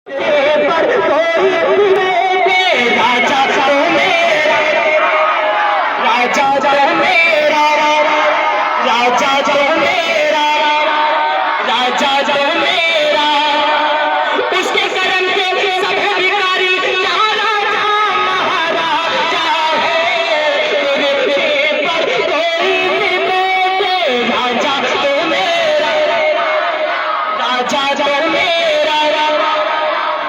राजा तो मेरा, राजा तो मेरा, राजा तो मेरा, राजा तो मेरा, उसके करम के सब भिखारी यहाँ राजा महाराजा है। तेरे पर कोई भी बेटे, राजा तो मेरा, राजा तो मेरा।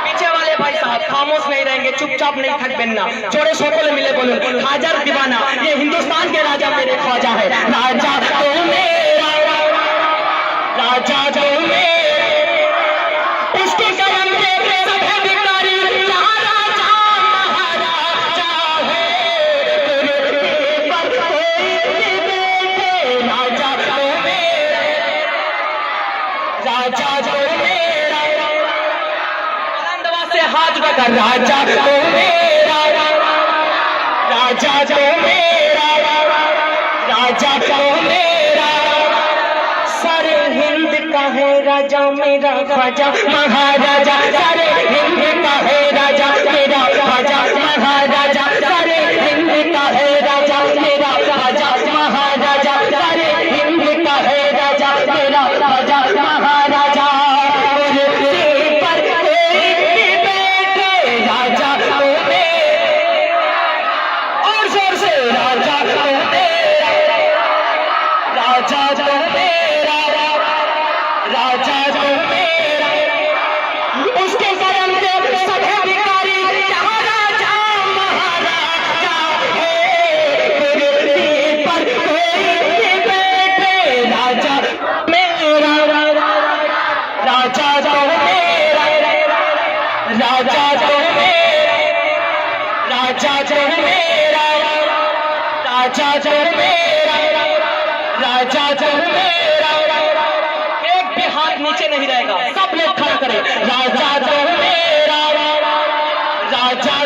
पीछे वाले भाई साहब खामोश नहीं रहेंगे, चुपचाप नहीं थक बनना, जोड़े शोकोले मिले बोलूं हाजर दीवाना, ये हिंदुस्तान के राजा मेरे ख्वाजा है। राजा तो मेरा, राजा तो मेरा, उसके करम के सब भिखारी यहाँ राजा महाराजा है। तेरे पर कोई भी बेटे, राजा तो मेरा, राजा तो मेरा। से हाथ बकर राजा तो मेरा, राजा तो मेरा, राजा तो मेरा। सारे हिंद का है राजा मेरा ख्वाजा महाराजा, सारे हिंद का है राजा मेरा ख्वाजा महाराजा, सारे हिंद का है राजा मेरा ख्वाजा महाराजा, सारे हिंद का है राजा मेरा ख्वाजा महाराजा। राजा तो मेरा, राजा तो मेरा, उसके करम के सब भिखारी यहाँ राजा महाराजा है। तेरे पर कोई भी बेटे, राजा मेरा, राजा तो मेरा, राजा तो मेरा, राजा तो मेरा, राजा तो मेरा, राजा तो मेरा। एक भी हाथ नीचे नहीं रहेगा, सब लोग खड़ा करें। राजा तो मेरा, राजा